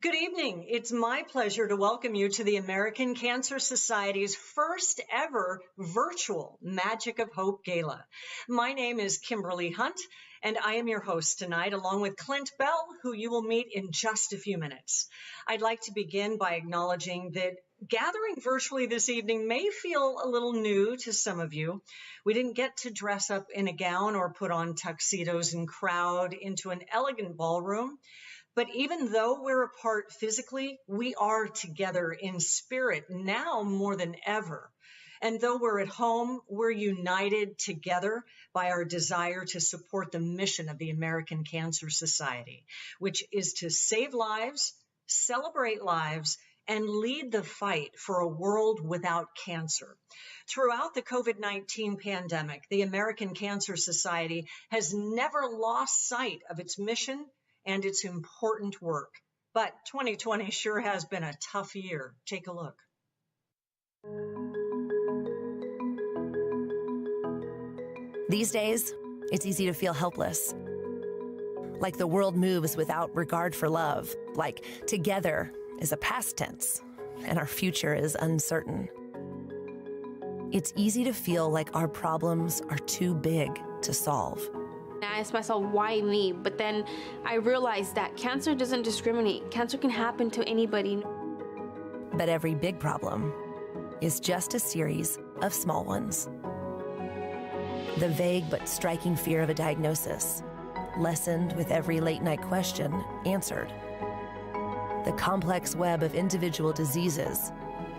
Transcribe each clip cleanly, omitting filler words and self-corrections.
Good evening. It's my pleasure to welcome you to the American Cancer Society's first ever virtual Magic of Hope Gala. My name is Kimberly Hunt, and I am your host tonight, along with Clint Bell, who you will meet in just a few minutes. I'd like to begin by acknowledging that gathering virtually this evening may feel a little new to some of you. We didn't get to dress up in a gown or put on tuxedos and crowd into an elegant ballroom. But even though we're apart physically, we are together in spirit now more than ever. And though we're at home, we're united together by our desire to support the mission of the American Cancer Society, which is to save lives, celebrate lives, and lead the fight for a world without cancer. Throughout the COVID-19 pandemic, the American Cancer Society has never lost sight of its mission and its important work. But 2020 sure has been a tough year. Take a look. These days, it's easy to feel helpless. Like the world moves without regard for love. Like together is a past tense, and our future is uncertain. It's easy to feel like our problems are too big to solve. I asked myself, why me? But then I realized that cancer doesn't discriminate. Cancer can happen to anybody. But every big problem is just a series of small ones. The vague but striking fear of a diagnosis, lessened with every late-night question answered. The complex web of individual diseases,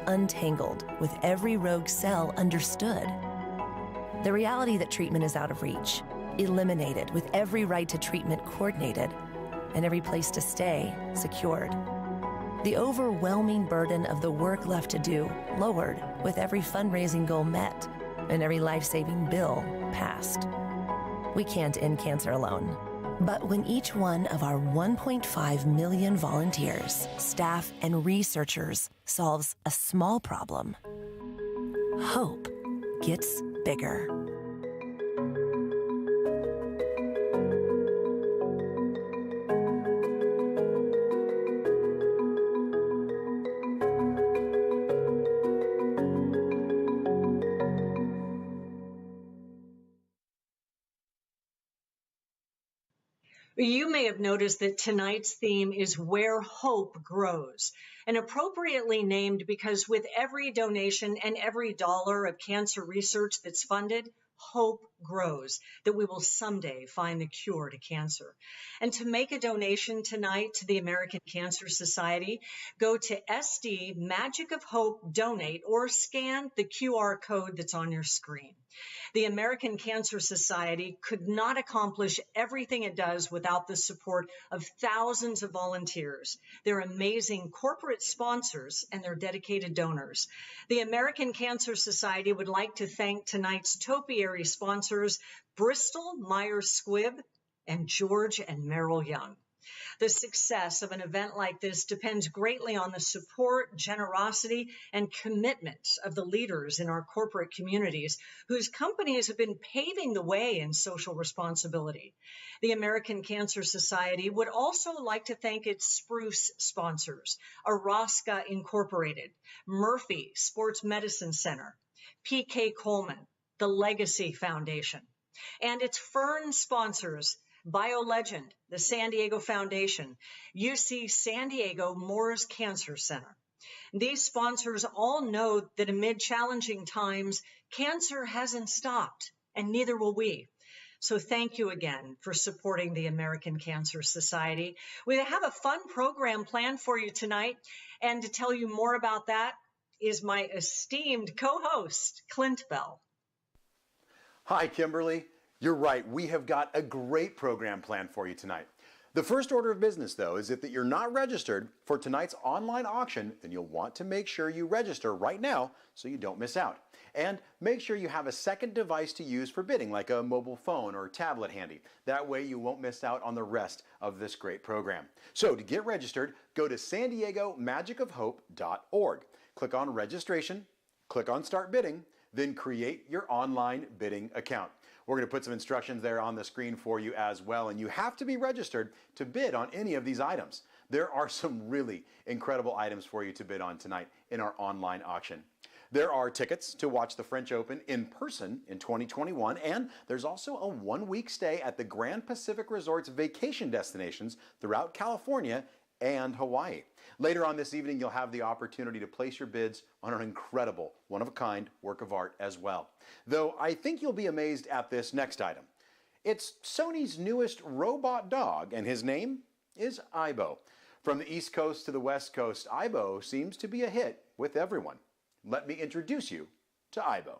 untangled with every rogue cell understood. The reality that treatment is out of reach, eliminated with every right to treatment coordinated, and every place to stay secured. The overwhelming burden of the work left to do lowered with every fundraising goal met and every life-saving bill passed. We can't end cancer alone. But when each one of our 1.5 million volunteers, staff, and researchers solves a small problem, hope gets bigger. You may have noticed that tonight's theme is Where Hope Grows, and appropriately named because with every donation and every dollar of cancer research that's funded, hope grows that we will someday find the cure to cancer. And to make a donation tonight to the American Cancer Society, go to SD Magic of Hope Donate or scan the QR code that's on your screen. The American Cancer Society could not accomplish everything it does without the support of thousands of volunteers, their amazing corporate sponsors, and their dedicated donors. The American Cancer Society would like to thank tonight's topiary sponsors, Bristol Myers Squibb and George and Merrill Young. The success of an event like this depends greatly on the support, generosity, and commitment of the leaders in our corporate communities whose companies have been paving the way in social responsibility. The American Cancer Society would also like to thank its spruce sponsors, Araska Incorporated, Murphy Sports Medicine Center, P.K. Coleman, the Legacy Foundation, and its Fern sponsors, BioLegend, the San Diego Foundation, UC San Diego Moores Cancer Center. These sponsors all know that amid challenging times, cancer hasn't stopped, and neither will we. So thank you again for supporting the American Cancer Society. We have a fun program planned for you tonight, and to tell you more about that is my esteemed co-host, Clint Bell. Hi, Kimberly. You're right, we have got a great program planned for you tonight. The first order of business, though, is that you're not registered for tonight's online auction, then you'll want to make sure you register right now so you don't miss out. And make sure you have a second device to use for bidding, like a mobile phone or tablet handy. That way you won't miss out on the rest of this great program. So to get registered, go to sandiegomagicofhope.org. Click on registration, click on start bidding, then create your online bidding account. We're going to put some instructions there on the screen for you as well, and you have to be registered to bid on any of these items. There are some really incredible items for you to bid on tonight in our online auction. There are tickets to watch the French Open in person in 2021, and there's also a one-week stay at the Grand Pacific Resort's vacation destinations throughout California and Hawaii. Later on this evening, you'll have the opportunity to place your bids on an incredible, one-of-a-kind work of art as well. Though I think you'll be amazed at this next item. It's Sony's newest robot dog, and his name is Aibo. From the East Coast to the West Coast, Aibo seems to be a hit with everyone. Let me introduce you to Aibo.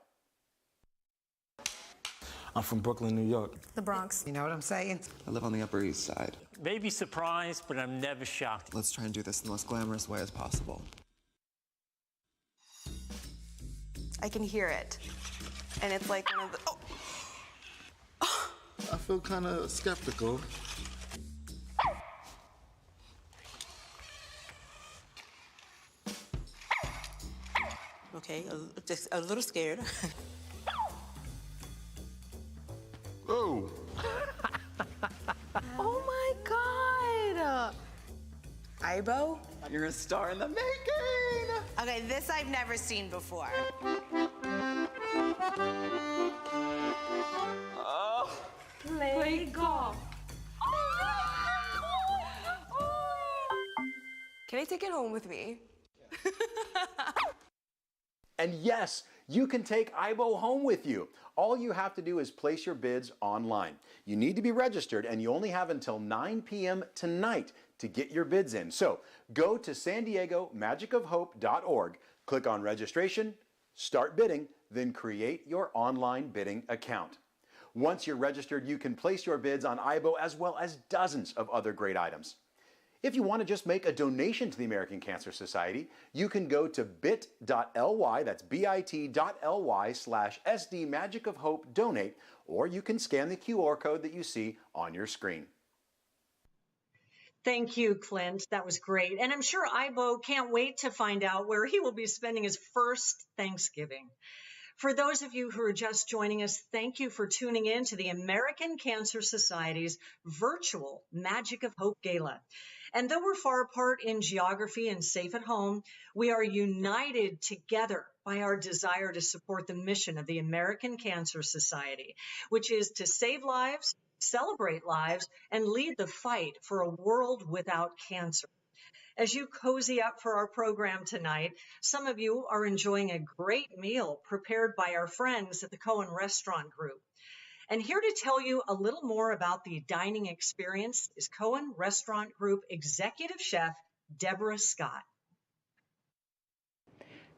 I'm from Brooklyn, New York. The Bronx. You know what I'm saying? I live on the Upper East Side. Maybe surprised, but I'm never shocked. Let's try and do this in the most glamorous way as possible. I can hear it. And it's like one of the... Oh. I feel kind of skeptical. Okay, just a little scared. Oh! Oh my God! Aibo? You're a star in the making! Okay, this I've never seen before. Oh! Play golf. Can I take it home with me? And yes, you can take Aibo home with you. All you have to do is place your bids online. You need to be registered, and you only have until 9 p.m. tonight to get your bids in. So go to SanDiegoMagicOfHope.org, click on registration, start bidding, then create your online bidding account. Once you're registered, you can place your bids on Aibo as well as dozens of other great items. If you want to just make a donation to the American Cancer Society, you can go to bit.ly, that's bit.ly/SDMagicOfHope donate, or you can scan the QR code that you see on your screen. Thank you, Clint. That was great. And I'm sure Aibo can't wait to find out where he will be spending his first Thanksgiving. For those of you who are just joining us, thank you for tuning in to the American Cancer Society's virtual Magic of Hope Gala. And though we're far apart in geography and safe at home, we are united together by our desire to support the mission of the American Cancer Society, which is to save lives, celebrate lives, and lead the fight for a world without cancer. As you cozy up for our program tonight, some of you are enjoying a great meal prepared by our friends at the Cohen Restaurant Group. And here to tell you a little more about the dining experience is Cohen Restaurant Group Executive Chef Deborah Scott.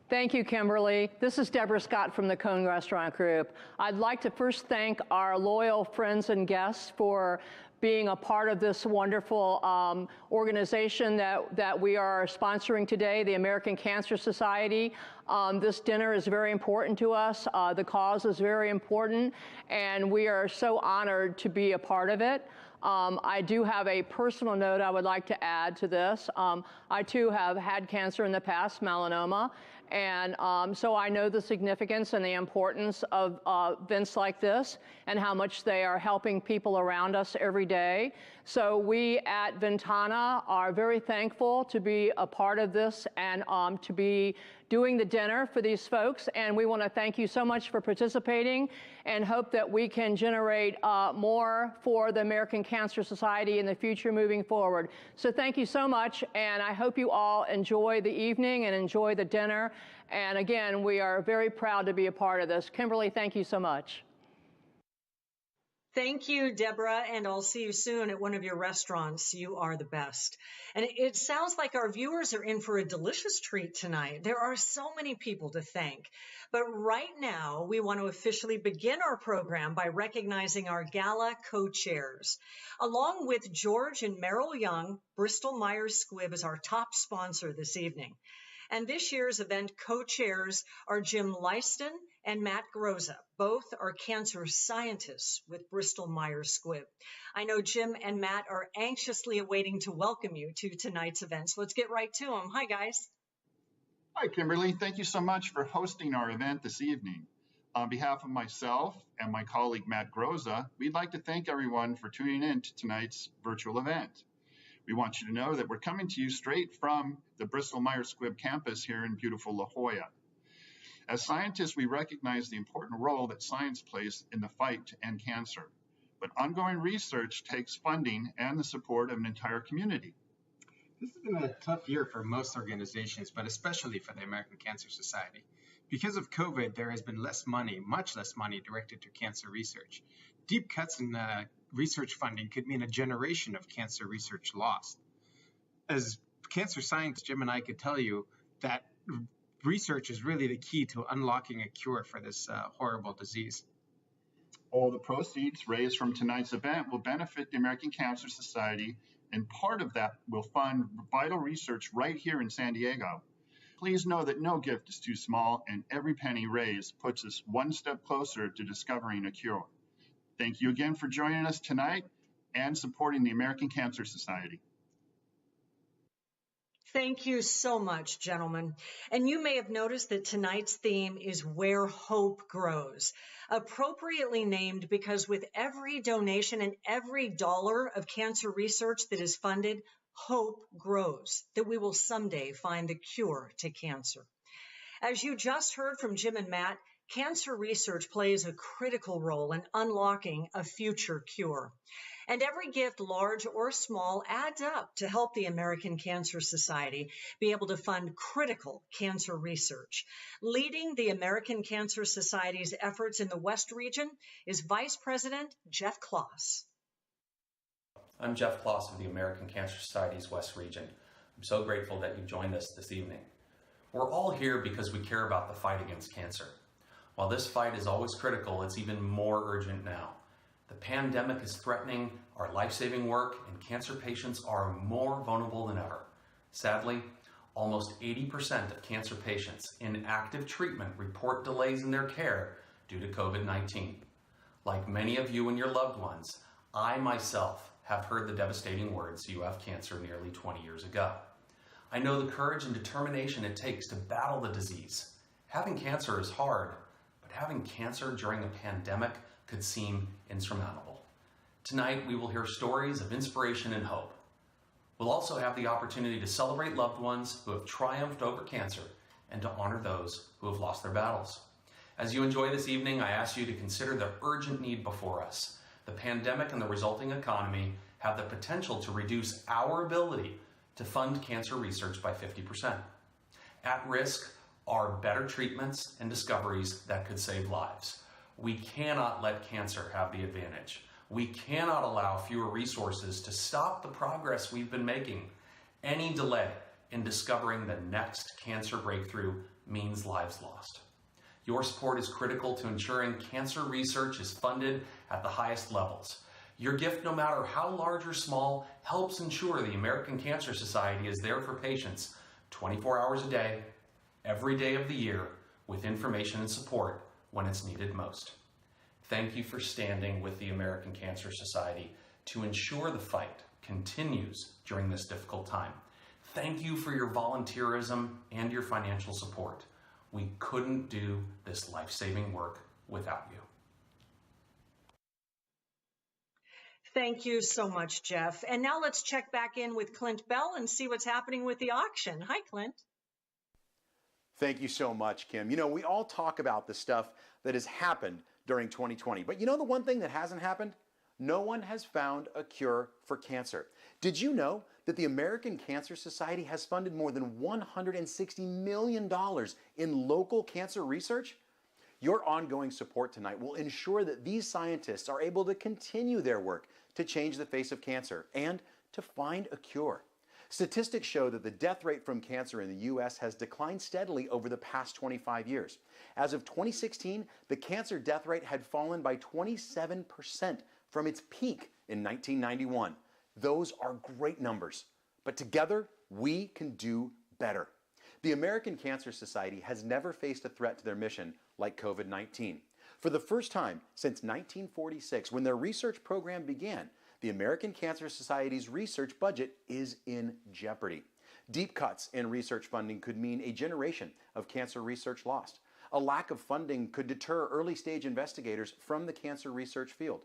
Thank you, Kimberly. This is Deborah Scott from the Cohen Restaurant Group. I'd like to first thank our loyal friends and guests for being a part of this wonderful organization that we are sponsoring today, the American Cancer Society. This dinner is very important to us. The cause is very important, and we are so honored to be a part of it. I do have a personal note I would like to add to this. I too have had cancer in the past, melanoma, and so I know the significance and the importance of events like this and how much they are helping people around us every day. So we at Ventana are very thankful to be a part of this and to be doing the dinner for these folks, and we want to thank you so much for participating and hope that we can generate more for the American Cancer Society in the future moving forward. So thank you so much, and I hope you all enjoy the evening and enjoy the dinner. And again, we are very proud to be a part of this. Kimberly, thank you so much. Thank you, Deborah, and I'll see you soon at one of your restaurants. You are the best. And it sounds like our viewers are in for a delicious treat tonight. There are so many people to thank. But right now, we want to officially begin our program by recognizing our Gala co-chairs. Along with George and Merrill Young, Bristol Myers Squibb is our top sponsor this evening. And this year's event co-chairs are Jim Lyston and Matt Groza. Both are cancer scientists with Bristol Myers Squibb. I know Jim and Matt are anxiously awaiting to welcome you to tonight's event. So let's get right to them. Hi, guys. Hi, Kimberly. Thank you so much for hosting our event this evening. On behalf of myself and my colleague, Matt Groza, we'd like to thank everyone for tuning in to tonight's virtual event. We want you to know that we're coming to you straight from the Bristol-Myers Squibb campus here in beautiful La Jolla. As scientists, we recognize the important role that science plays in the fight to end cancer. But ongoing research takes funding and the support of an entire community. This has been a tough year for most organizations, but especially for the American Cancer Society. Because of COVID, there has been less money, much less money directed to cancer research. Deep cuts in research funding could mean a generation of cancer research lost. As cancer scientists, Jim and I could tell you that research is really the key to unlocking a cure for this horrible disease. All the proceeds raised from tonight's event will benefit the American Cancer Society, and part of that will fund vital research right here in San Diego. Please know that no gift is too small, and every penny raised puts us one step closer to discovering a cure. Thank you again for joining us tonight and supporting the American Cancer Society. Thank you so much, gentlemen. And you may have noticed that tonight's theme is Where Hope Grows, appropriately named because with every donation and every dollar of cancer research that is funded, hope grows that we will someday find the cure to cancer. As you just heard from Jim and Matt, cancer research plays a critical role in unlocking a future cure. And every gift, large or small, adds up to help the American Cancer Society be able to fund critical cancer research. Leading the American Cancer Society's efforts in the West region is Vice President Jeff Kloss. I'm Jeff Kloss of the American Cancer Society's West region. I'm so grateful that you joined us this evening. We're all here because we care about the fight against cancer. While this fight is always critical, it's even more urgent now. The pandemic is threatening our life-saving work, and cancer patients are more vulnerable than ever. Sadly, almost 80% of cancer patients in active treatment report delays in their care due to COVID-19. Like many of you and your loved ones, I myself have heard the devastating words, "You have cancer," nearly 20 years ago. I know the courage and determination it takes to battle the disease. Having cancer is hard, but having cancer during a pandemic could seem insurmountable. Tonight, we will hear stories of inspiration and hope. We'll also have the opportunity to celebrate loved ones who have triumphed over cancer and to honor those who have lost their battles. As you enjoy this evening, I ask you to consider the urgent need before us. The pandemic and the resulting economy have the potential to reduce our ability to fund cancer research by 50%. At risk are better treatments and discoveries that could save lives. We cannot let cancer have the advantage. We cannot allow fewer resources to stop the progress we've been making. Any delay in discovering the next cancer breakthrough means lives lost. Your support is critical to ensuring cancer research is funded at the highest levels. Your gift, no matter how large or small, helps ensure the American Cancer Society is there for patients 24 hours a day, every day of the year, with information and support when it's needed most. Thank you for standing with the American Cancer Society to ensure the fight continues during this difficult time. Thank you for your volunteerism and your financial support. We couldn't do this life-saving work without you. Thank you so much, Jeff. And now let's check back in with Clint Bell and see what's happening with the auction. Hi, Clint. Thank you so much, Kim. You know, we all talk about the stuff that has happened during 2020, but you know the one thing that hasn't happened? No one has found a cure for cancer. Did you know that the American Cancer Society has funded more than $160 million in local cancer research? Your ongoing support tonight will ensure that these scientists are able to continue their work to change the face of cancer and to find a cure. Statistics show that the death rate from cancer in the U.S. has declined steadily over the past 25 years. As of 2016, the cancer death rate had fallen by 27% from its peak in 1991. Those are great numbers, but together we can do better. The American Cancer Society has never faced a threat to their mission like COVID-19. For the first time since 1946, when their research program began, the American Cancer Society's research budget is in jeopardy. Deep cuts in research funding could mean a generation of cancer research lost. A lack of funding could deter early-stage investigators from the cancer research field.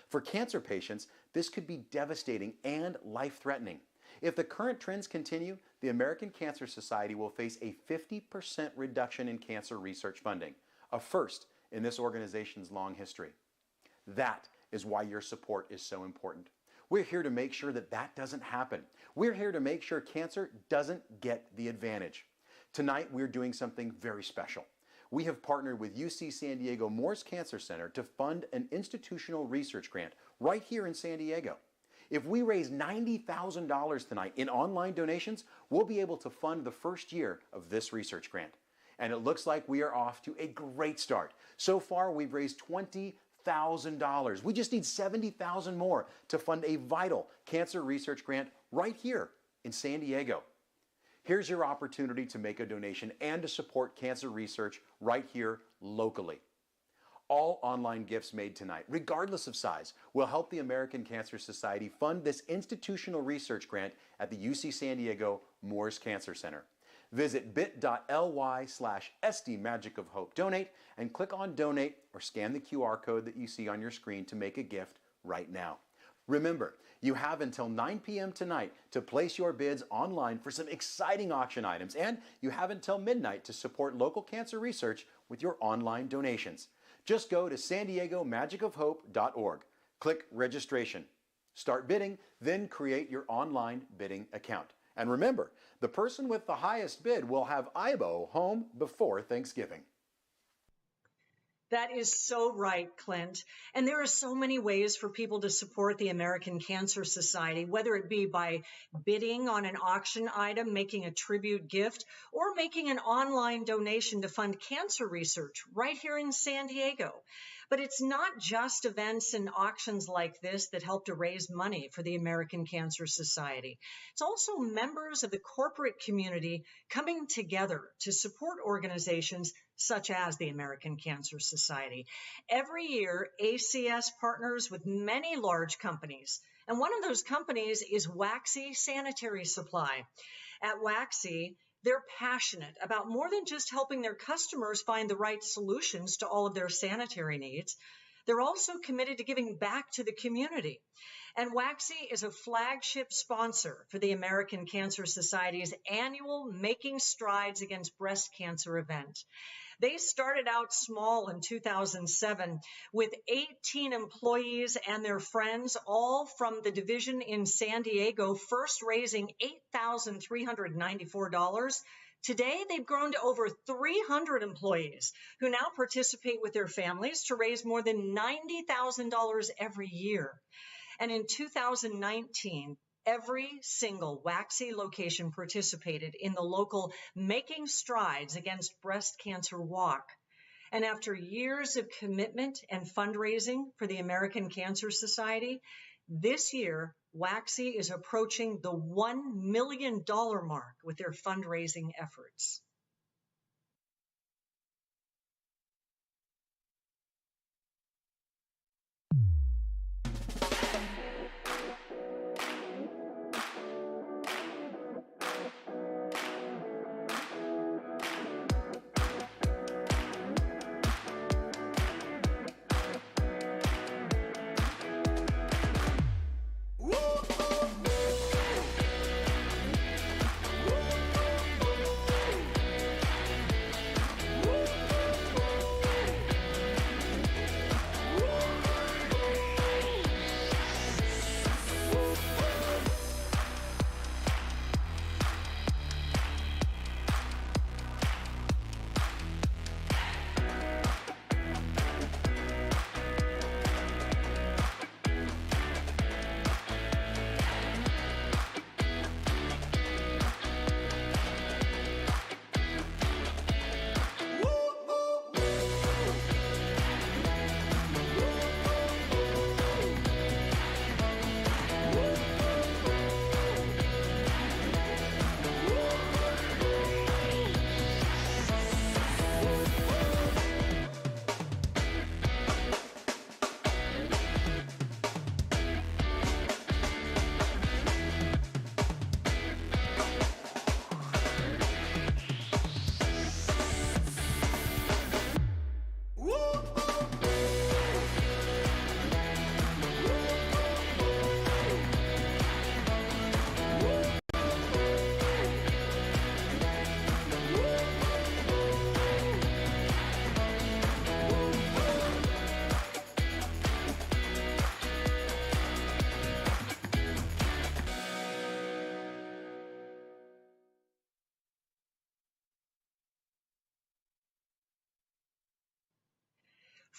For cancer patients, this could be devastating and life-threatening. If the current trends continue, the American Cancer Society will face a 50% reduction in cancer research funding, a first in this organization's long history. That is why your support is so important. We're here to make sure that that doesn't happen. We're here to make sure cancer doesn't get the advantage. Tonight, we're doing something very special. We have partnered with UC San Diego Moores Cancer Center to fund an institutional research grant right here in San Diego. If we raise $90,000 tonight in online donations, we'll be able to fund the first year of this research grant. And it looks like we are off to a great start. So far, we've raised $20,000. We just need $70,000 more to fund a vital cancer research grant right here in San Diego. Here's your opportunity to make a donation and to support cancer research right here locally. All online gifts made tonight, regardless of size, will help the American Cancer Society fund this institutional research grant at the UC San Diego Moores Cancer Center. Visit bit.ly/SDMagicOfHope donate and click on donate or scan the QR code that you see on your screen to make a gift right now. Remember, you have until 9 p.m. tonight to place your bids online for some exciting auction items, and you have until midnight to support local cancer research with your online donations. Just go to sandiegomagicofhope.org. Click registration. Start bidding, then create your online bidding account. And remember, the person with the highest bid will have IBO home before Thanksgiving. That is so right, Clint. And there are so many ways for people to support the American Cancer Society, whether it be by bidding on an auction item, making a tribute gift, or making an online donation to fund cancer research right here in San Diego. But it's not just events and auctions like this that help to raise money for the American Cancer Society. It's also members of the corporate community coming together to support organizations such as the American Cancer Society. Every year, ACS partners with many large companies, and one of those companies is Waxy Sanitary Supply. At Waxy, they're passionate about more than just helping their customers find the right solutions to all of their sanitary needs. They're also committed to giving back to the community. And Waxy is a flagship sponsor for the American Cancer Society's annual Making Strides Against Breast Cancer event. They started out small in 2007 with 18 employees and their friends, all from the division in San Diego, first raising $8,394. Today, they've grown to over 300 employees who now participate with their families to raise more than $90,000 every year. And in 2019, every single Waxy location participated in the local Making Strides Against Breast Cancer Walk. And after years of commitment and fundraising for the American Cancer Society, this year, Waxy is approaching the $1 million mark with their fundraising efforts.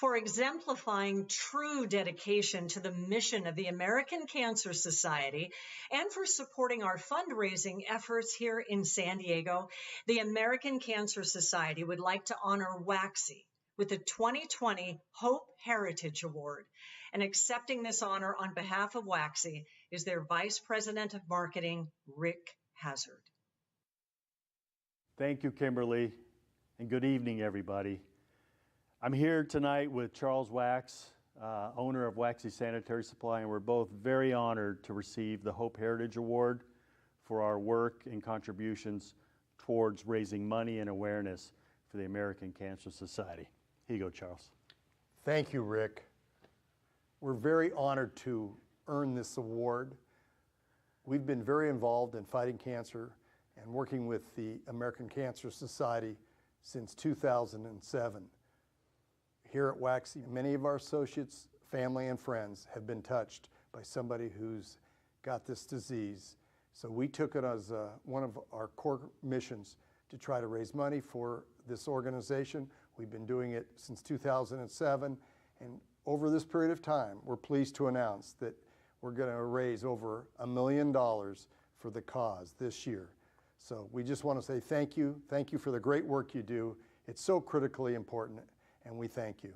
for exemplifying true dedication to the mission of the American Cancer Society and for supporting our fundraising efforts here in San Diego, the American Cancer Society would like to honor WAXI with the 2020 Hope Heritage Award. And accepting this honor on behalf of WAXI is their Vice President of Marketing, Rick Hazard. Thank you, Kimberly, and good evening, everybody. I'm here tonight with Charles Wax, owner of WAXI Sanitary Supply, and we're both very honored to receive the Hope Heritage Award for our work and contributions towards raising money and awareness for the American Cancer Society. Here you go, Charles. Thank you, Rick. We're very honored to earn this award. We've been very involved in fighting cancer and working with the American Cancer Society since 2007. Here at WAXI, many of our associates, family, and friends have been touched by somebody who's got this disease. So we took it as one of our core missions to try to raise money for this organization. We've been doing it since 2007, and over this period of time, we're pleased to announce that we're going to raise over $1 million for the cause this year. So we just want to say thank you. Thank you for the great work you do. It's so critically important, and we thank you.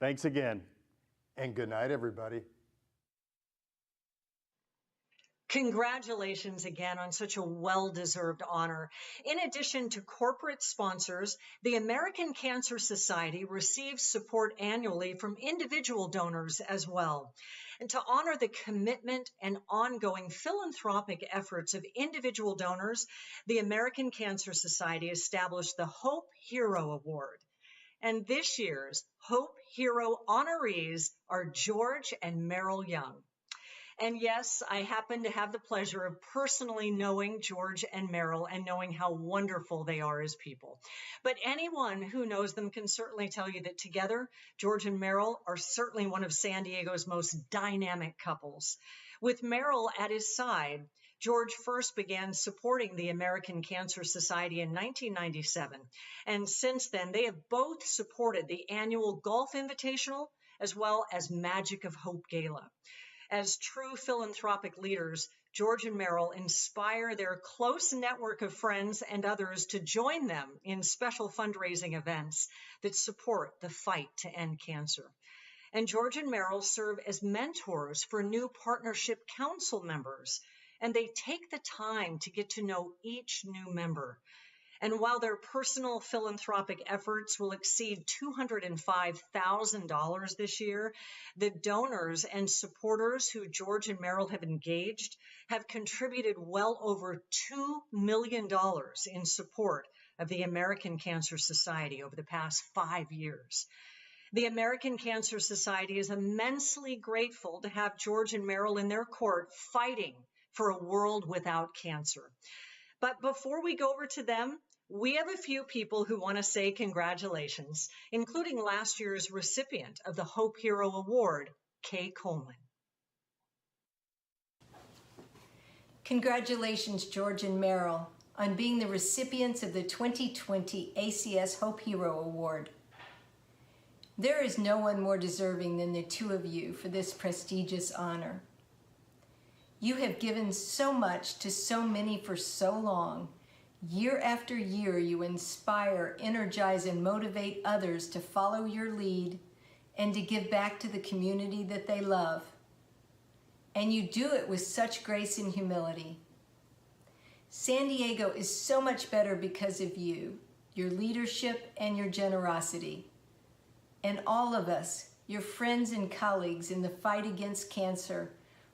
Thanks again. And good night, everybody. Congratulations again on such a well-deserved honor. In addition to corporate sponsors, the American Cancer Society receives support annually from individual donors as well. And to honor the commitment and ongoing philanthropic efforts of individual donors, the American Cancer Society established the Hope Hero Award. And this year's Hope Hero honorees are George and Merrill Young. And yes, I happen to have the pleasure of personally knowing George and Merrill and knowing how wonderful they are as people. But anyone who knows them can certainly tell you that together, George and Merrill are certainly one of San Diego's most dynamic couples. With Merrill at his side, George first began supporting the American Cancer Society in 1997. And since then, they have both supported the annual Golf Invitational as well as Magic of Hope Gala. As true philanthropic leaders, George and Merrill inspire their close network of friends and others to join them in special fundraising events that support the fight to end cancer. And George and Merrill serve as mentors for new partnership council members, and they take the time to get to know each new member. And while their personal philanthropic efforts will exceed $205,000 this year, the donors and supporters who George and Merrill have engaged have contributed well over $2 million in support of the American Cancer Society over the past 5 years. The American Cancer Society is immensely grateful to have George and Merrill in their court fighting for a world without cancer. But before we go over to them, we have a few people who want to say congratulations, including last year's recipient of the Hope Hero Award, Kay Coleman. Congratulations, George and Merrill, on being the recipients of the 2020 ACS Hope Hero Award. There is no one more deserving than the two of you for this prestigious honor. You have given so much to so many for so long. Year after year, you inspire, energize, and motivate others to follow your lead and to give back to the community that they love. And you do it with such grace and humility. San Diego is so much better because of you, your leadership, and your generosity. And all of us, your friends and colleagues in the fight against cancer,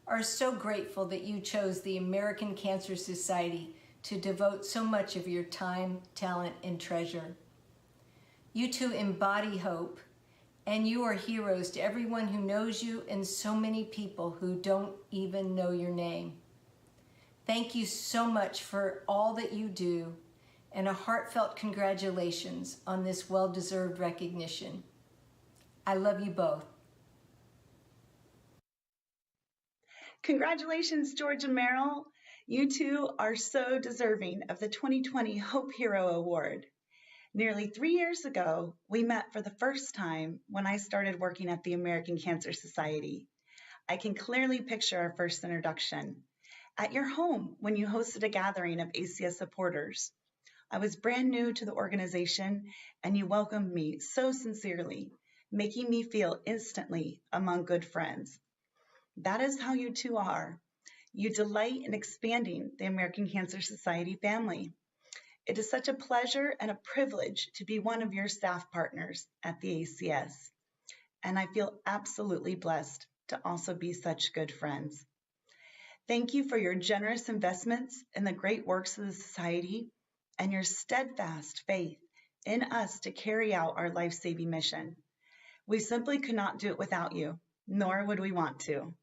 are so grateful that you chose the American Cancer Society to devote so much of your time, talent, and treasure. You two embody hope, and you are heroes to everyone who knows you and so many people who don't even know your name. Thank you so much for all that you do, and a heartfelt congratulations on this well-deserved recognition. I love you both. Congratulations, George and Merrill. You two are so deserving of the 2020 Hope Hero Award. Nearly 3 years ago, we met for the first time when I started working at the American Cancer Society. I can clearly picture our first introduction at your home when you hosted a gathering of ACS supporters. I was brand new to the organization, and you welcomed me so sincerely, making me feel instantly among good friends. That is how you two are. You delight in expanding the American Cancer Society family. It is such a pleasure and a privilege to be one of your staff partners at the ACS, and I feel absolutely blessed to also be such good friends. Thank you for your generous investments in the great works of the Society and your steadfast faith in us to carry out our life-saving mission. We simply could not do it without you, nor would we want to.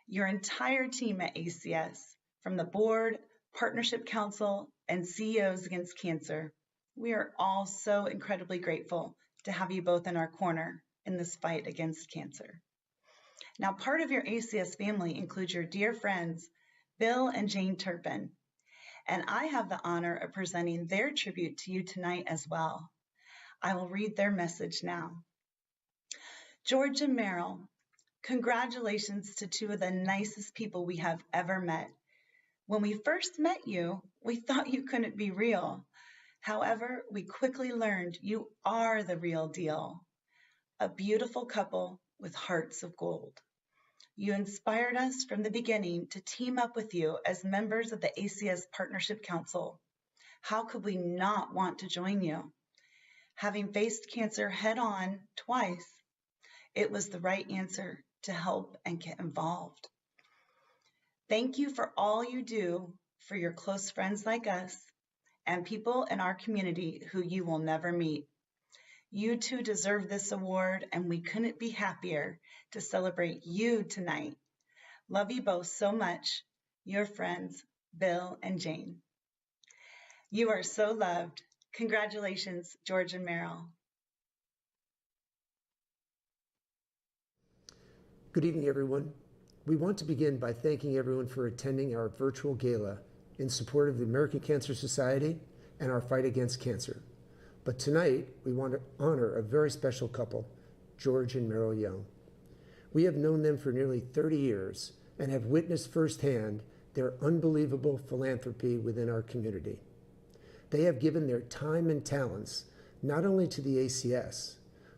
Your entire team at ACS, from the board, Partnership Council, and CEOs Against Cancer, we are all so incredibly grateful to have you both in our corner in this fight against cancer. Now, part of your ACS family includes your dear friends, Bill and Jane Turpin, and I have the honor of presenting their tribute to you tonight as well. I will read their message now. George and Meryl, congratulations to two of the nicest people we have ever met. When we first met you, we thought you couldn't be real. However, we quickly learned you are the real deal. A beautiful couple with hearts of gold. You inspired us from the beginning to team up with you as members of the ACS Partnership Council. How could we not want to join you? Having faced cancer head-on twice, it was the right answer to help and get involved. Thank you for all you do for your close friends like us and people in our community who you will never meet. You two deserve this award, and we couldn't be happier to celebrate you tonight. Love you both so much. Your friends, Bill and Jane. You are so loved. Congratulations, George and Meryl. Good evening, everyone. We want to begin by thanking everyone for attending our virtual gala in support of the American Cancer Society and our fight against cancer. But tonight, we want to honor a very special couple, George and Meryl Young. We have known them for nearly 30 years and have witnessed firsthand their unbelievable philanthropy within our community. They have given their time and talents not only to the ACS,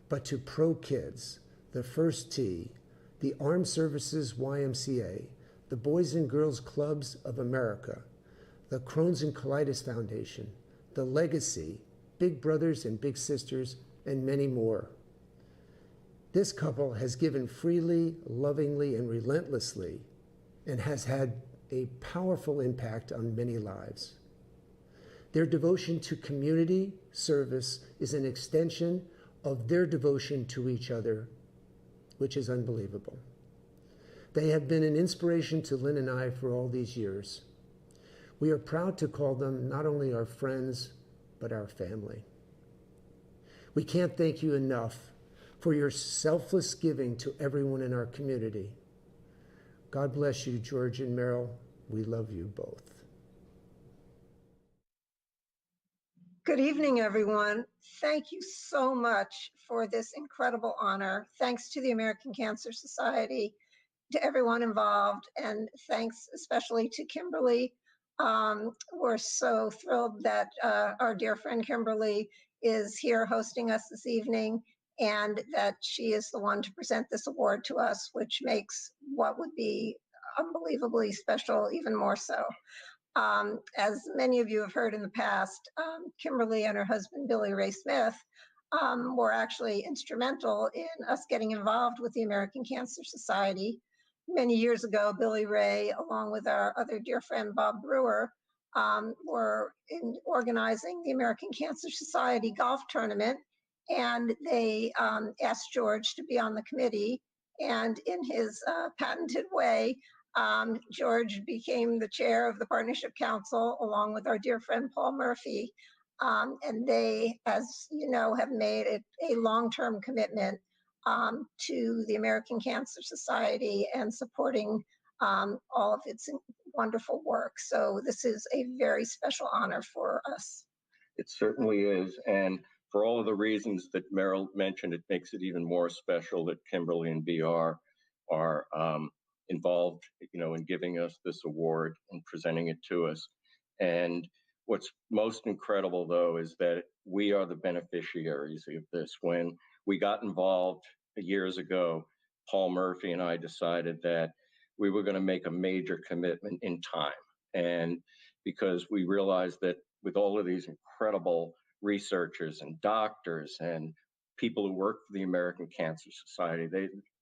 but to Pro Kids, the First Tee, the Armed Services YMCA, the Boys and Girls Clubs of America, the Crohn's and Colitis Foundation, the Legacy, Big Brothers and Big Sisters, and many more. This couple has given freely, lovingly, and relentlessly, and has had a powerful impact on many lives. Their devotion to community service is an extension of their devotion to each other, which is unbelievable. They have been an inspiration to Lynn and I for all these years. We are proud to call them not only our friends, but our family. We can't thank you enough for your selfless giving to everyone in our community. God bless you, George and Meryl. We love you both. Good evening, everyone. Thank you so much for this incredible honor. Thanks to the American Cancer Society, to everyone involved, and thanks especially to Kimberly. We're so thrilled that our dear friend Kimberly is here hosting us this evening, and that she is the one to present this award to us, which makes what would be unbelievably special even more so. As many of you have heard in the past, Kimberly and her husband, Billy Ray Smith, were actually instrumental in us getting involved with the American Cancer Society. Many years ago, Billy Ray, along with our other dear friend, Bob Brewer, were organizing the American Cancer Society golf tournament, and they asked George to be on the committee, and in his patented way, George became the chair of the Partnership Council, along with our dear friend Paul Murphy. And they, as you know, have made it a long-term commitment to the American Cancer Society and supporting all of its wonderful work. So this is a very special honor for us. It certainly is. And for all of the reasons that Meryl mentioned, it makes it even more special that Kimberly and BR are involved, in giving us this award and presenting it to us. And what's most incredible, though, is that we are the beneficiaries of this. When we got involved years ago, Paul Murphy and I decided that we were going to make a major commitment in time. And because we realized that with all of these incredible researchers and doctors and people who work for the American Cancer Society,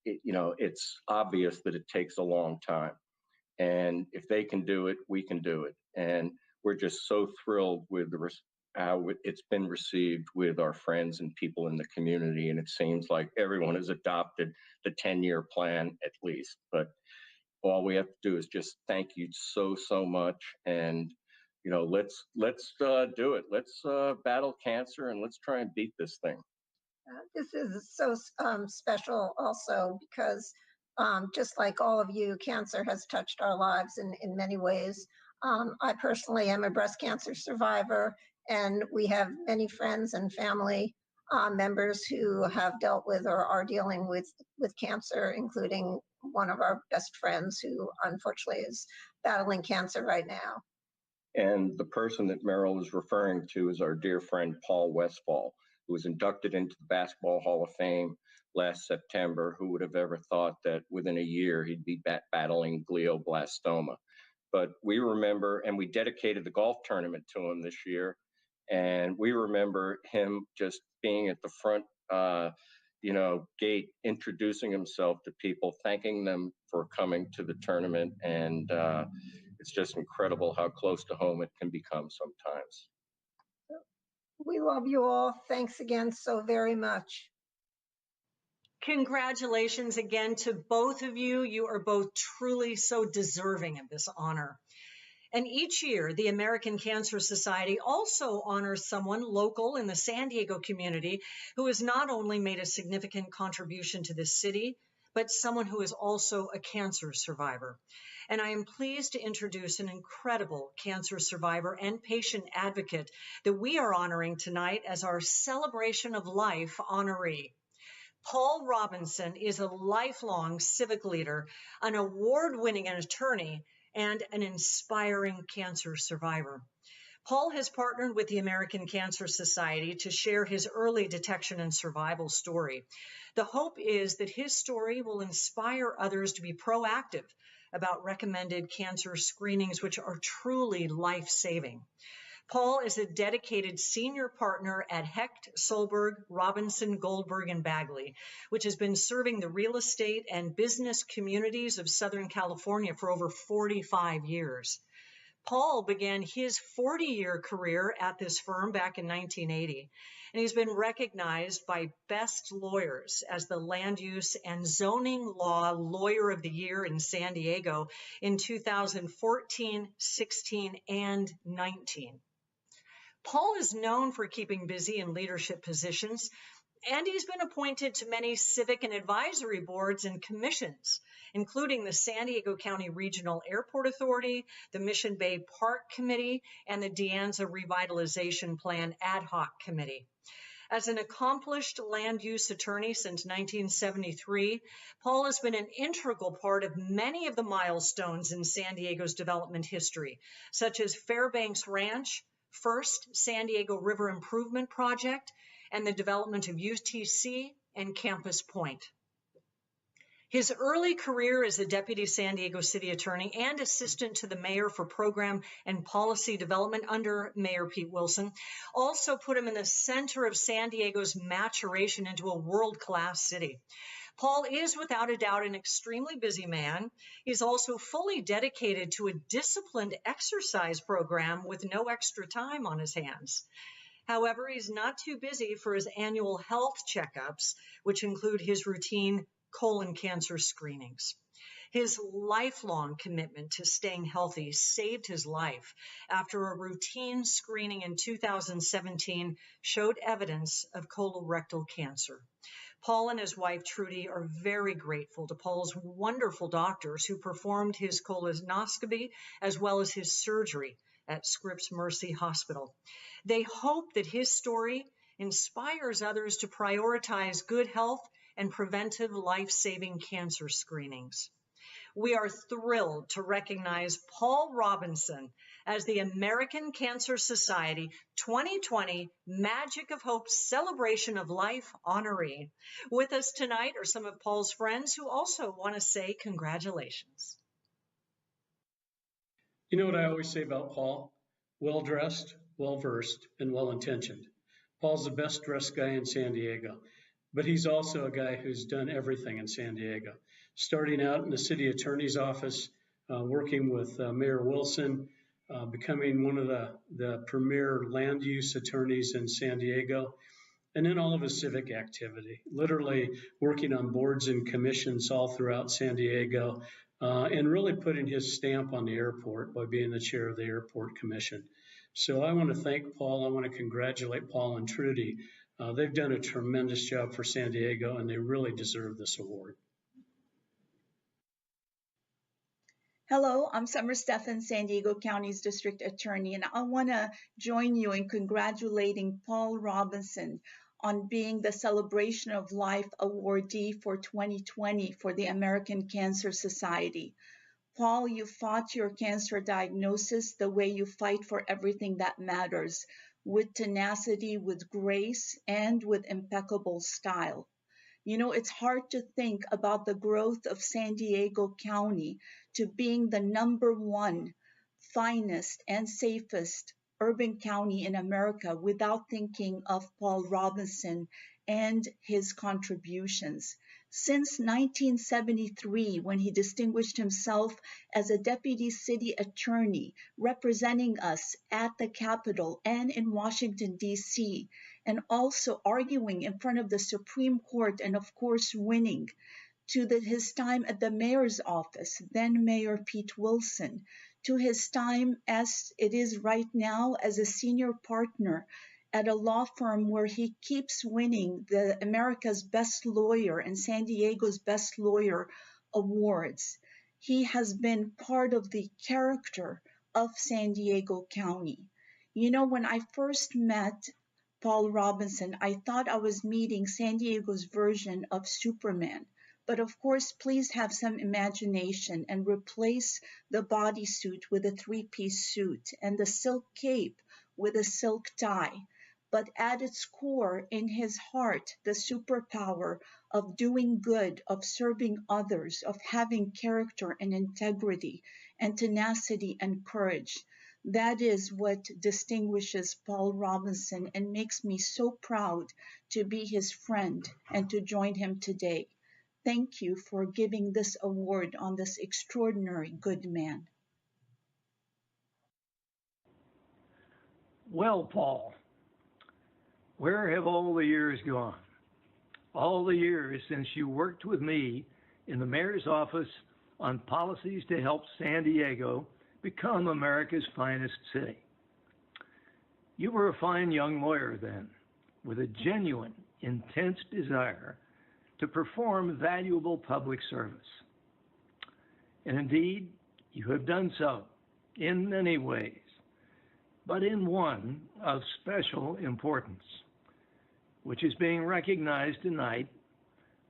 it's obvious that it takes a long time. And if they can do it, we can do it. And we're just so thrilled with how it's been received with our friends and people in the community. And it seems like everyone has adopted the 10-year plan at least. But all we have to do is just thank you so much. And, let's do it. Let's battle cancer and let's try and beat this thing. This is so special also because just like all of you, cancer has touched our lives in many ways. I personally am a breast cancer survivor, and we have many friends and family members who have dealt with or are dealing with cancer, including one of our best friends who unfortunately is battling cancer right now. And the person that Meryl is referring to is our dear friend Paul Westfall, who was inducted into the Basketball Hall of Fame last September. Who would have ever thought that within a year he'd be battling glioblastoma? But we remember, and we dedicated the golf tournament to him this year, and we remember him just being at the front gate, introducing himself to people, thanking them for coming to the tournament. And it's just incredible how close to home it can become sometimes. We love you all. Thanks again so very much. Congratulations again to both of you. You are both truly so deserving of this honor. And each year, the American Cancer Society also honors someone local in the San Diego community who has not only made a significant contribution to this city, but someone who is also a cancer survivor. And I am pleased to introduce an incredible cancer survivor and patient advocate that we are honoring tonight as our Celebration of Life honoree. Paul Robinson is a lifelong civic leader, an award-winning attorney, and an inspiring cancer survivor. Paul has partnered with the American Cancer Society to share his early detection and survival story. The hope is that his story will inspire others to be proactive about recommended cancer screenings, which are truly life-saving. Paul is a dedicated senior partner at Hecht, Solberg, Robinson, Goldberg, and Bagley, which has been serving the real estate and business communities of Southern California for over 45 years. Paul began his 40-year career at this firm back in 1980, and he's been recognized by Best Lawyers as the Land Use and Zoning Law Lawyer of the Year in San Diego in 2014, 16, and 19. Paul is known for keeping busy in leadership positions, and he's been appointed to many civic and advisory boards and commissions, including the San Diego County Regional Airport Authority, the Mission Bay Park Committee, and the De Anza Revitalization Plan Ad Hoc Committee. As an accomplished land use attorney since 1973, Paul has been an integral part of many of the milestones in San Diego's development history, such as Fairbanks Ranch, First San Diego River Improvement Project, and the development of UTC and Campus Point. His early career as a deputy San Diego City attorney and assistant to the mayor for program and policy development under Mayor Pete Wilson also put him in the center of San Diego's maturation into a world-class city. Paul is without a doubt an extremely busy man. He's also fully dedicated to a disciplined exercise program with no extra time on his hands. However, he's not too busy for his annual health checkups, which include his routine colon cancer screenings. His lifelong commitment to staying healthy saved his life after a routine screening in 2017 showed evidence of colorectal cancer. Paul and his wife, Trudy, are very grateful to Paul's wonderful doctors who performed his colonoscopy as well as his surgery at Scripps Mercy Hospital. They hope that his story inspires others to prioritize good health and preventive life-saving cancer screenings. We are thrilled to recognize Paul Robinson as the American Cancer Society 2020 Magic of Hope Celebration of Life honoree. With us tonight are some of Paul's friends who also want to say congratulations. You know what I always say about Paul? Well-dressed, well-versed, and well-intentioned. Paul's the best-dressed guy in San Diego, but he's also a guy who's done everything in San Diego. Starting out in the city attorney's office, working with Mayor Wilson, becoming one of the premier land use attorneys in San Diego, and then all of his civic activity, literally working on boards and commissions all throughout San Diego, and really putting his stamp on the airport by being the chair of the airport commission. So I want to thank Paul. I want to congratulate Paul and Trudy. They've done a tremendous job for San Diego, and they really deserve this award. Hello, I'm Summer Stephan, San Diego County's District Attorney, and I want to join you in congratulating Paul Robinson on being the Celebration of Life awardee for 2020 for the American Cancer Society. Paul, you fought your cancer diagnosis the way you fight for everything that matters, with tenacity, with grace, and with impeccable style. You know, it's hard to think about the growth of San Diego County to being the #1 finest and safest urban county in America without thinking of Paul Robinson and his contributions. Since 1973, when he distinguished himself as a deputy city attorney representing us at the Capitol and in Washington, D.C., and also arguing in front of the Supreme Court and, of course, winning, to his time at the mayor's office, then Mayor Pete Wilson, to his time as it is right now as a senior partner at a law firm where he keeps winning the America's Best Lawyer and San Diego's Best Lawyer awards. He has been part of the character of San Diego County. You know, when I first met Paul Robinson, I thought I was meeting San Diego's version of Superman. But of course, please have some imagination and replace the bodysuit with a three-piece suit and the silk cape with a silk tie. But at its core, in his heart, the superpower of doing good, of serving others, of having character and integrity and tenacity and courage. That is what distinguishes Paul Robinson and makes me so proud to be his friend and to join him today. Thank you for giving this award on this extraordinary good man. Well, Paul, where have all the years gone? All the years since you worked with me in the mayor's office on policies to help San Diego become America's finest city. You were a fine young lawyer then, with a genuine, intense desire to perform valuable public service. And indeed, you have done so in many ways, but in one of special importance, which is being recognized tonight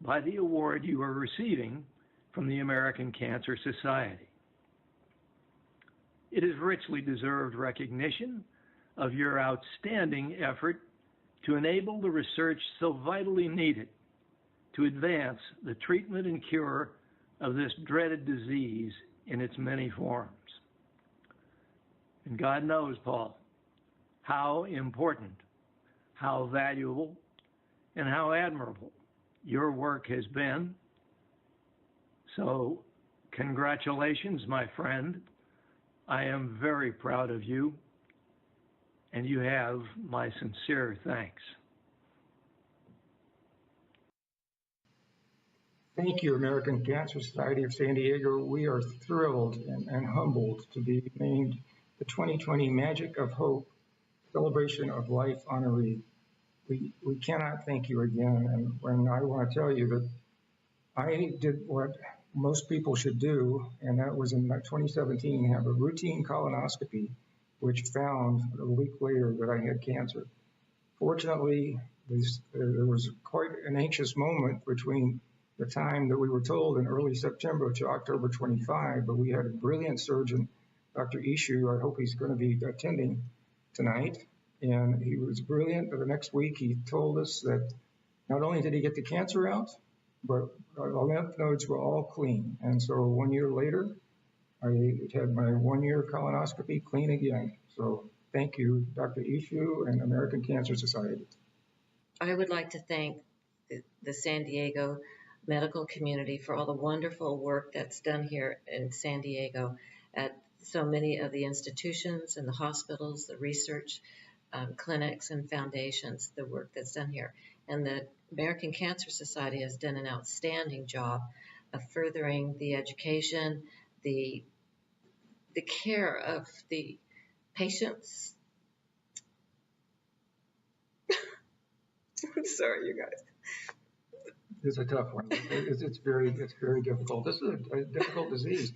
by the award you are receiving from the American Cancer Society. It is richly deserved recognition of your outstanding effort to enable the research so vitally needed to advance the treatment and cure of this dreaded disease in its many forms. And God knows, Paul, how important, how valuable, and how admirable your work has been. So, congratulations, my friend. I am very proud of you, and you have my sincere thanks. Thank you, American Cancer Society of San Diego. We are thrilled and humbled to be named the 2020 Magic of Hope Celebration of Life honoree. We cannot thank you again. And I want to tell you that I did what most people should do, and that was in 2017, have a routine colonoscopy which found a week later that I had cancer. Fortunately, there was quite an anxious moment between the time that we were told in early September to October 25, but we had a brilliant surgeon, Dr. Ishu. I hope he's going to be attending tonight. And he was brilliant. The next week, he told us that not only did he get the cancer out, but our lymph nodes were all clean. And so 1 year later, I had my 1 year colonoscopy clean again. So thank you, Dr. Ishu and American Cancer Society. I would like to thank the San Diego medical community for all the wonderful work that's done here in San Diego at so many of the institutions and the hospitals, the research clinics and foundations, the work that's done here. And the American Cancer Society has done an outstanding job of furthering the education, the care of the patients. I'm sorry, you guys. It's a tough one. It's very difficult. This is a difficult disease.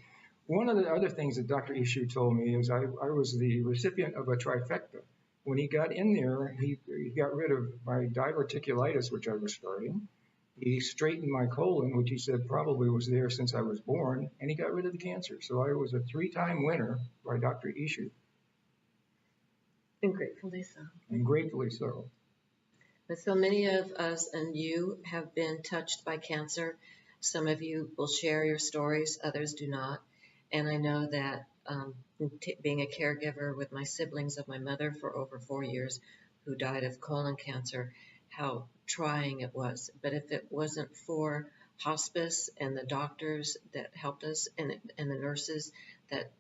One of the other things that Dr. Ishu told me is I was the recipient of a trifecta. When he got in there, he got rid of my diverticulitis, which I was starting. He straightened my colon, which he said probably was there since I was born, and he got rid of the cancer. So I was a 3-time winner by Dr. Ishu. And gratefully so. And gratefully so. But so many of us and you have been touched by cancer. Some of you will share your stories, others do not. And I know that being a caregiver with my siblings of my mother for over 4 years who died of colon cancer, how trying it was. But if it wasn't for hospice and the doctors that helped us and the nurses that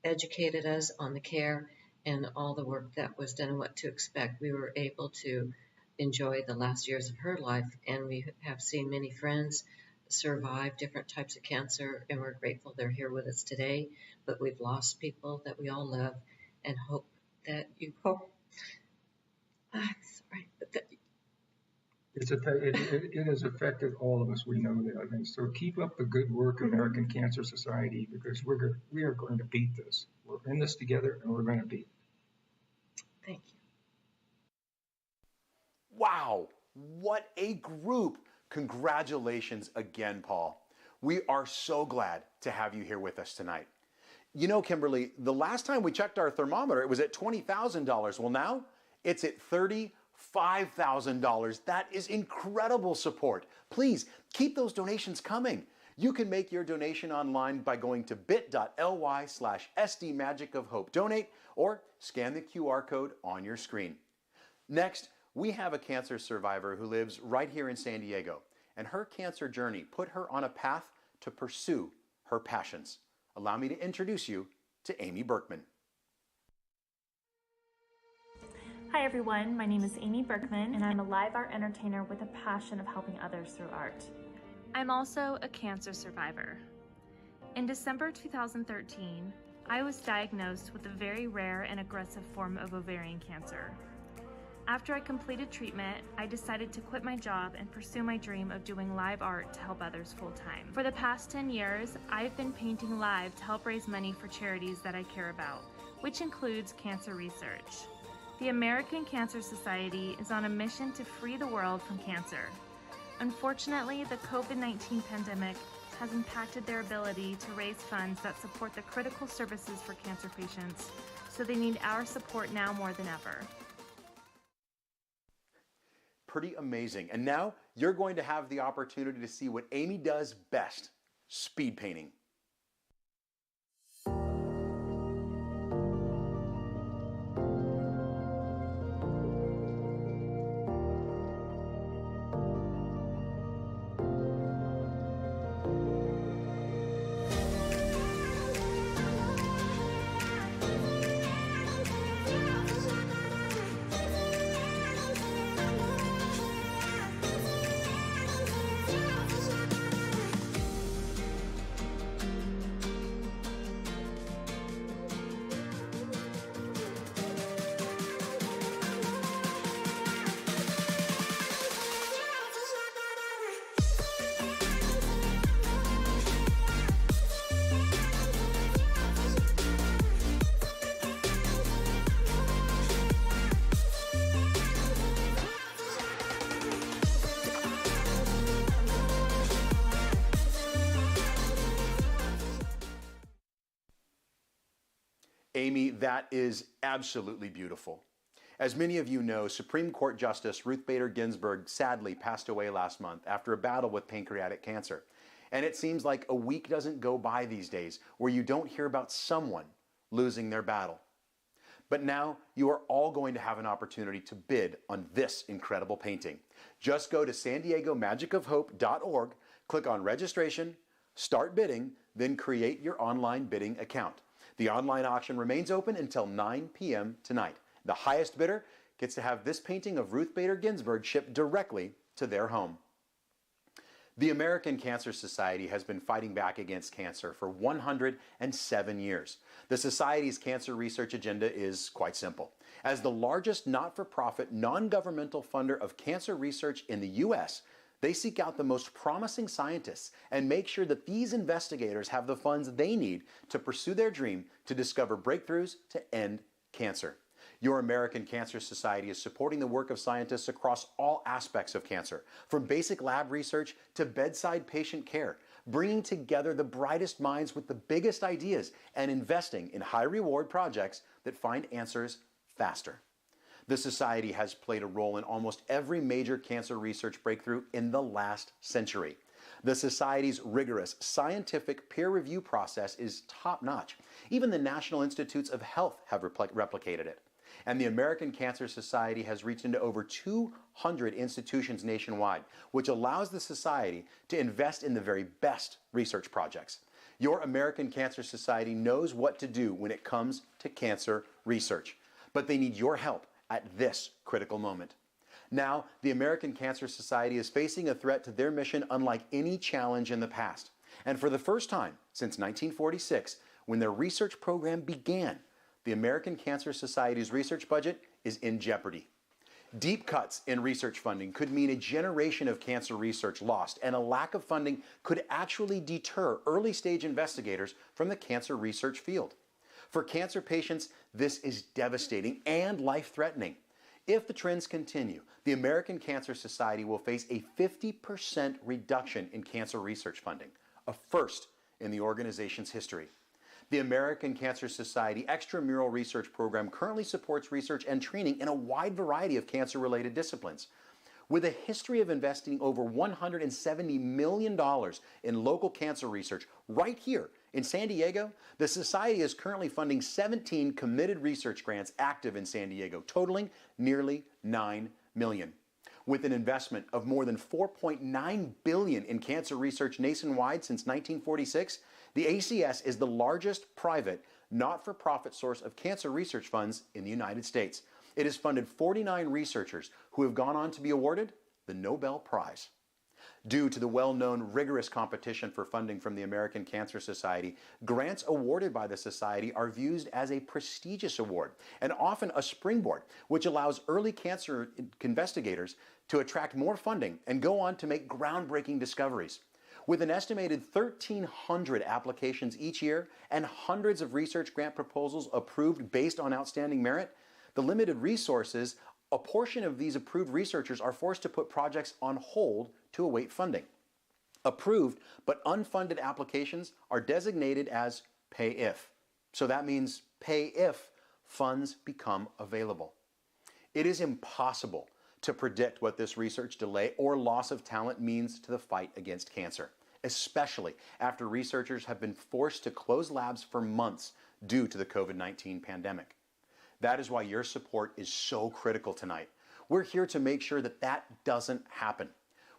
educated us on the care and all the work that was done and what to expect, we were able to enjoy the last years of her life. And we have seen many friends survive different types of cancer, and we're grateful they're here with us today. But we've lost people that we all love and hope that you hope. I'm sorry, but that it has affected all of us. We know that. And so keep up the good work, American Cancer Society, because we are going to beat this. We're in this together, and we're going to beat it. Thank you. Wow, what a group. Congratulations again, Paul. We are so glad to have you here with us tonight. You know, Kimberly, the last time we checked our thermometer, it was at $20,000. Well, now it's at $35,000. That is incredible support. Please keep those donations coming. You can make your donation online by going to bit.ly/SDMagicofHope donate or scan the QR code on your screen. Next, we have a cancer survivor who lives right here in San Diego, and her cancer journey put her on a path to pursue her passions. Allow me to introduce you to Amy Berkman. Hi everyone, my name is Amy Berkman, and I'm a live art entertainer with a passion of helping others through art. I'm also a cancer survivor. In December 2013, I was diagnosed with a very rare and aggressive form of ovarian cancer. After I completed treatment, I decided to quit my job and pursue my dream of doing live art to help others full-time. For the past 10 years, I've been painting live to help raise money for charities that I care about, which includes cancer research. The American Cancer Society is on a mission to free the world from cancer. Unfortunately, the COVID-19 pandemic has impacted their ability to raise funds that support the critical services for cancer patients, so they need our support now more than ever. Pretty amazing. And now you're going to have the opportunity to see what Amy does best, speed painting. Amy, that is absolutely beautiful. As many of you know, Supreme Court Justice Ruth Bader Ginsburg sadly passed away last month after a battle with pancreatic cancer. And it seems like a week doesn't go by these days where you don't hear about someone losing their battle. But now you are all going to have an opportunity to bid on this incredible painting. Just go to SanDiegoMagicOfHope.org, click on registration, start bidding, then create your online bidding account. The online auction remains open until 9 p.m. tonight. The highest bidder gets to have this painting of Ruth Bader Ginsburg shipped directly to their home. The American Cancer Society has been fighting back against cancer for 107 years. The Society's cancer research agenda is quite simple. As the largest not-for-profit, non-governmental funder of cancer research in the U.S., they seek out the most promising scientists and make sure that these investigators have the funds they need to pursue their dream to discover breakthroughs to end cancer. Your American Cancer Society is supporting the work of scientists across all aspects of cancer, from basic lab research to bedside patient care, bringing together the brightest minds with the biggest ideas and investing in high-reward projects that find answers faster. The Society has played a role in almost every major cancer research breakthrough in the last century. The Society's rigorous scientific peer review process is top-notch. Even the National Institutes of Health have replicated it. And the American Cancer Society has reached into over 200 institutions nationwide, which allows the Society to invest in the very best research projects. Your American Cancer Society knows what to do when it comes to cancer research, but they need your help at this critical moment. Now, the American Cancer Society is facing a threat to their mission unlike any challenge in the past. And for the first time since 1946, when their research program began, the American Cancer Society's research budget is in jeopardy. Deep cuts in research funding could mean a generation of cancer research lost, and a lack of funding could actually deter early-stage investigators from the cancer research field. For cancer patients, this is devastating and life-threatening. If the trends continue, the American Cancer Society will face a 50% reduction in cancer research funding, a first in the organization's history. The American Cancer Society Extramural Research Program currently supports research and training in a wide variety of cancer-related disciplines. With a history of investing over $170 million in local cancer research right here in San Diego, the Society is currently funding 17 committed research grants active in San Diego, totaling nearly $9 million. With an investment of more than $4.9 billion in cancer research nationwide since 1946, the ACS is the largest private, not-for-profit source of cancer research funds in the United States. It has funded 49 researchers who have gone on to be awarded the Nobel Prize. Due to the well-known rigorous competition for funding from the American Cancer Society, grants awarded by the Society are viewed as a prestigious award and often a springboard, which allows early cancer investigators to attract more funding and go on to make groundbreaking discoveries. With an estimated 1,300 applications each year and hundreds of research grant proposals approved based on outstanding merit, the limited resources, a portion of these approved researchers are forced to put projects on hold to await funding. Approved but unfunded applications are designated as pay if. So that means pay if funds become available. It is impossible to predict what this research delay or loss of talent means to the fight against cancer, especially after researchers have been forced to close labs for months due to the COVID-19 pandemic. That is why your support is so critical tonight. We're here to make sure that that doesn't happen.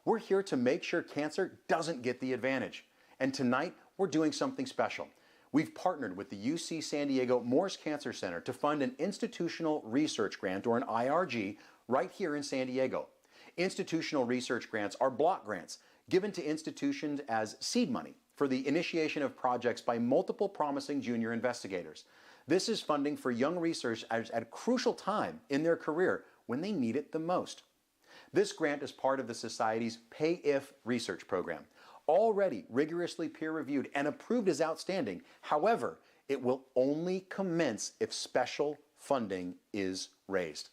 We're here to make sure cancer doesn't get the advantage. And tonight, we're doing something special. We've partnered with the UC San Diego Moores Cancer Center to fund an institutional research grant, or an IRG, right here in San Diego. Institutional research grants are block grants given to institutions as seed money for the initiation of projects by multiple promising junior investigators. This is funding for young researchers at a crucial time in their career when they need it the most. This grant is part of the Society's Pay If research program, already rigorously peer-reviewed and approved as outstanding. However, it will only commence if special funding is raised.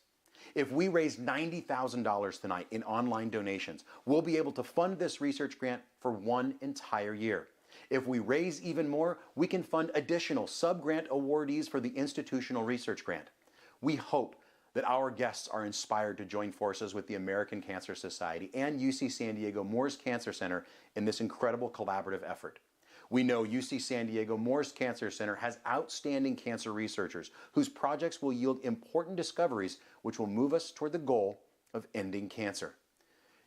If we raise $90,000 tonight in online donations, we'll be able to fund this research grant for one entire year. If we raise even more, we can fund additional sub-grant awardees for the institutional research grant. We hope that our guests are inspired to join forces with the American Cancer Society and UC San Diego Moores Cancer Center in this incredible collaborative effort. We know UC San Diego Moores Cancer Center has outstanding cancer researchers whose projects will yield important discoveries which will move us toward the goal of ending cancer.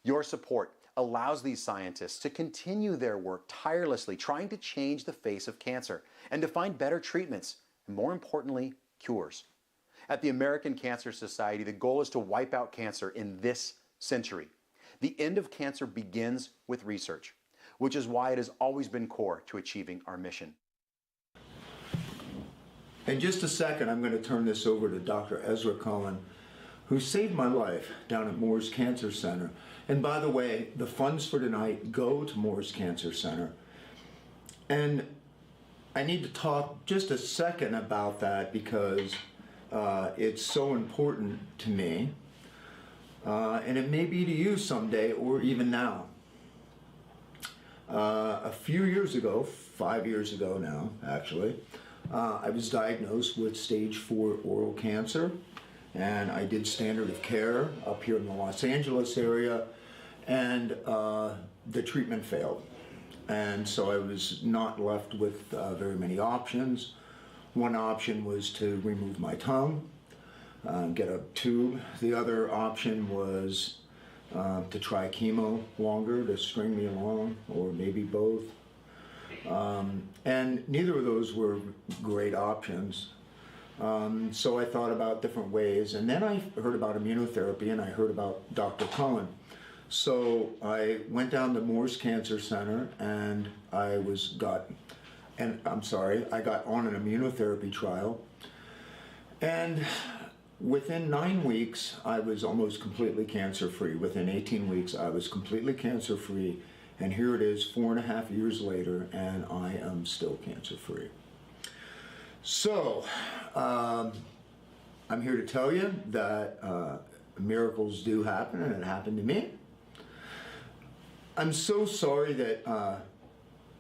Your support allows these scientists to continue their work tirelessly, trying to change the face of cancer and to find better treatments, and more importantly, cures. At the American Cancer Society, the goal is to wipe out cancer in this century. The end of cancer begins with research, which is why it has always been core to achieving our mission. In just a second, I'm going to turn this over to Dr. Ezra Cohen, who saved my life down at Moores Cancer Center. And by the way, the funds for tonight go to Moores Cancer Center. And I need to talk just a second about that because it's so important to me. And it may be to you someday or even now. A few years ago, 5 years ago now, actually, I was diagnosed with stage 4 oral cancer. And I did standard of care up here in the Los Angeles area, and the treatment failed. And so I was not left with very many options. One option was to remove my tongue, get a tube. The other option was to try chemo longer to string me along, or maybe both. And neither of those were great options. So I thought about different ways, and then I heard about immunotherapy, and I heard about Dr. Cohen. So I went down to Moores Cancer Center, and I got on an immunotherapy trial. And within 9 weeks, I was almost completely cancer-free. Within 18 weeks, I was completely cancer-free, and here it is 4.5 years later, and I am still cancer-free. So, I'm here to tell you that miracles do happen, and it happened to me. I'm so sorry that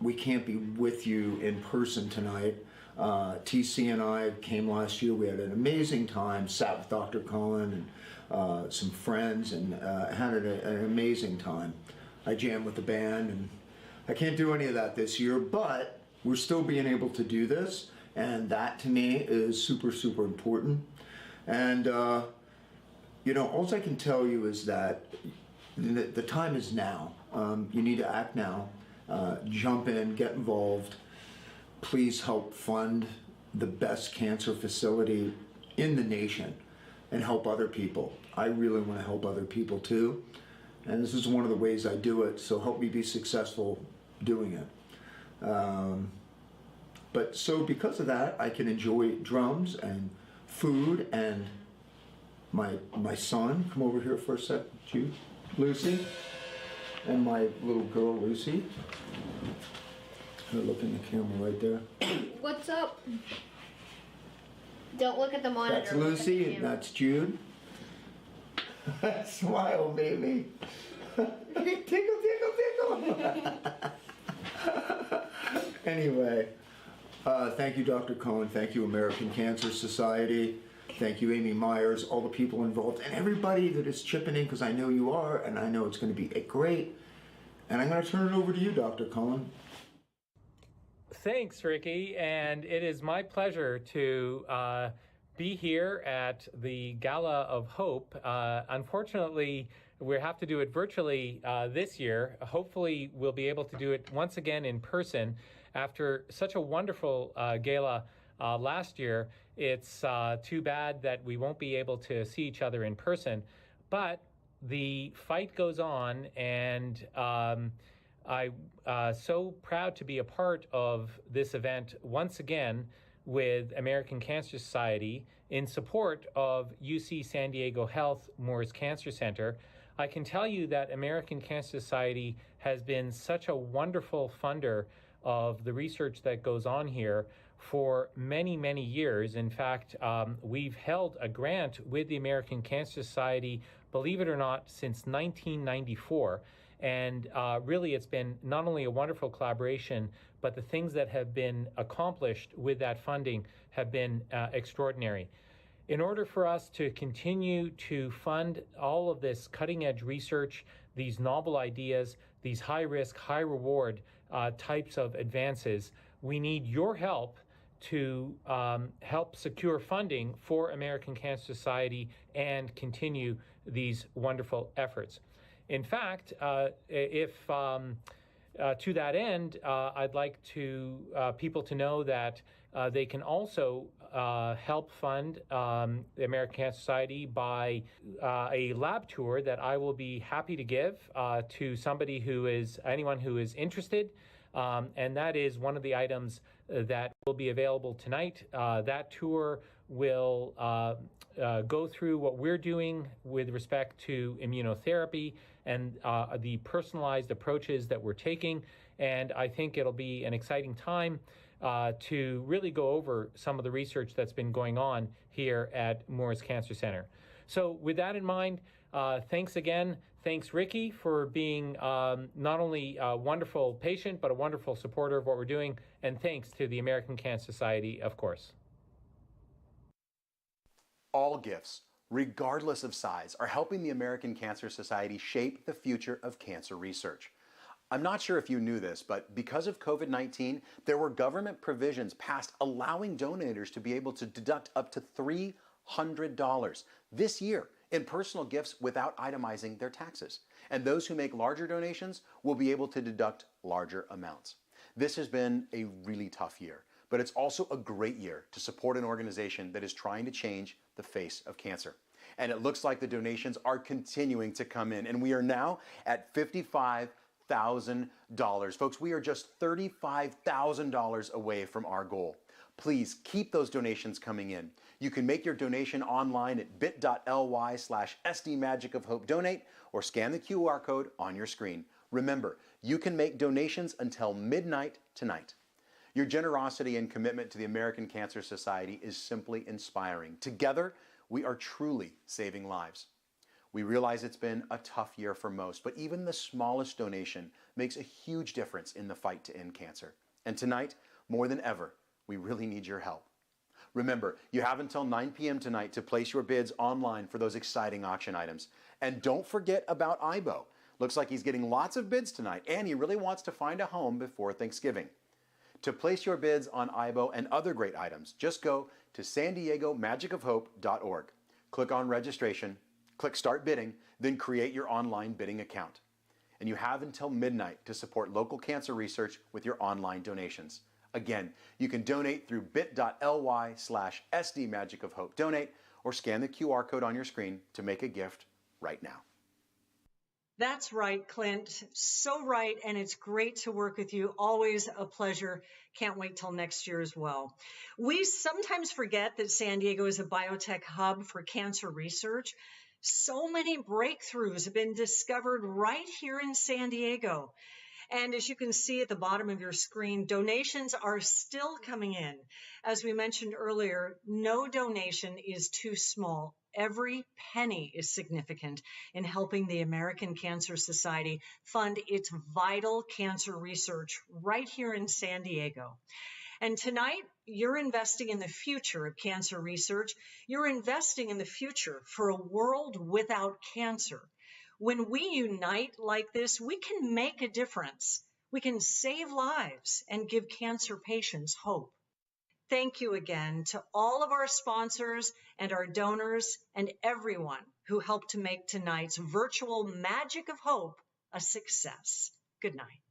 we can't be with you in person tonight. TC and I came last year. We had an amazing time, sat with Dr. Cohen and some friends, and had an amazing time. I jammed with the band, and I can't do any of that this year, but we're still being able to do this. And that to me is super, super important. And, you know, all I can tell you is that the time is now. You need to act now. Jump in, get involved. Please help fund the best cancer facility in the nation and help other people. I really want to help other people too. And this is one of the ways I do it, so help me be successful doing it. But so because of that, I can enjoy drums and food and my son. Come over here for a sec, Jude. Lucy. And my little girl, Lucy. Look in the camera right there. What's up? Don't look at the monitor. That's Lucy, and that's Jude. Smile, baby. Tickle, tickle, tickle. Anyway. Thank you, Dr. Cohen. Thank you, American Cancer Society. Thank you, Amy Myers, all the people involved, and everybody that is chipping in, because I know you are, and I know it's going to be great. And I'm going to turn it over to you, Dr. Cohen. Thanks, Ricky, and it is my pleasure to be here at the Gala of Hope. Unfortunately, we have to do it virtually this year. Hopefully, we'll be able to do it once again in person. After such a wonderful gala last year, it's too bad that we won't be able to see each other in person. But the fight goes on, and I'm so proud to be a part of this event once again with American Cancer Society in support of UC San Diego Health Moores Cancer Center. I can tell you that American Cancer Society has been such a wonderful funder of the research that goes on here for many, many years. In fact, we've held a grant with the American Cancer Society, believe it or not, since 1994. And really, it's been not only a wonderful collaboration, but the things that have been accomplished with that funding have been extraordinary. In order for us to continue to fund all of this cutting-edge research, these novel ideas, these high-risk, high-reward types of advances, we need your help to help secure funding for American Cancer Society and continue these wonderful efforts. In fact, if to that end, I'd like to people to know that they can also help fund the American Cancer Society by a lab tour that I will be happy to give to anyone who is interested. And that is one of the items that will be available tonight. That tour will go through what we're doing with respect to immunotherapy and the personalized approaches that we're taking. And I think it'll be an exciting time to really go over some of the research that's been going on here at Moores Cancer Center. So with that in mind, thanks again. Thanks, Ricky, for being not only a wonderful patient, but a wonderful supporter of what we're doing. And thanks to the American Cancer Society, of course. All gifts, regardless of size, are helping the American Cancer Society shape the future of cancer research. I'm not sure if you knew this, but because of COVID-19, there were government provisions passed allowing donators to be able to deduct up to $300 this year in personal gifts without itemizing their taxes. And those who make larger donations will be able to deduct larger amounts. This has been a really tough year, but it's also a great year to support an organization that is trying to change the face of cancer. And it looks like the donations are continuing to come in, and we are now at $55,000. Folks, we are just $35,000 away from our goal. Please keep those donations coming in. You can make your donation online at bit.ly/SDMagicofHopeDonate or scan the QR code on your screen. Remember, you can make donations until midnight tonight. Your generosity and commitment to the American Cancer Society is simply inspiring. Together, we are truly saving lives. We realize it's been a tough year for most, but even the smallest donation makes a huge difference in the fight to end cancer. And tonight, more than ever, we really need your help. Remember, you have until 9 p.m. tonight to place your bids online for those exciting auction items. And don't forget about Ibo. Looks like he's getting lots of bids tonight, and he really wants to find a home before Thanksgiving. To place your bids on Ibo and other great items, just go to SanDiegoMagicOfHope.org. Click on registration, click Start Bidding, then create your online bidding account. And you have until midnight to support local cancer research with your online donations. Again, you can donate through bit.ly/SDMagicofHopeDonate or scan the QR code on your screen to make a gift right now. That's right, Clint. So right, and it's great to work with you. Always a pleasure. Can't wait till next year as well. We sometimes forget that San Diego is a biotech hub for cancer research. So many breakthroughs have been discovered right here in San Diego. And as you can see at the bottom of your screen, donations are still coming in. As we mentioned earlier, no donation is too small. Every penny is significant in helping the American Cancer Society fund its vital cancer research right here in San Diego. And tonight, you're investing in the future of cancer research. You're investing in the future for a world without cancer. When we unite like this, we can make a difference. We can save lives and give cancer patients hope. Thank you again to all of our sponsors and our donors and everyone who helped to make tonight's virtual Magic of Hope a success. Good night.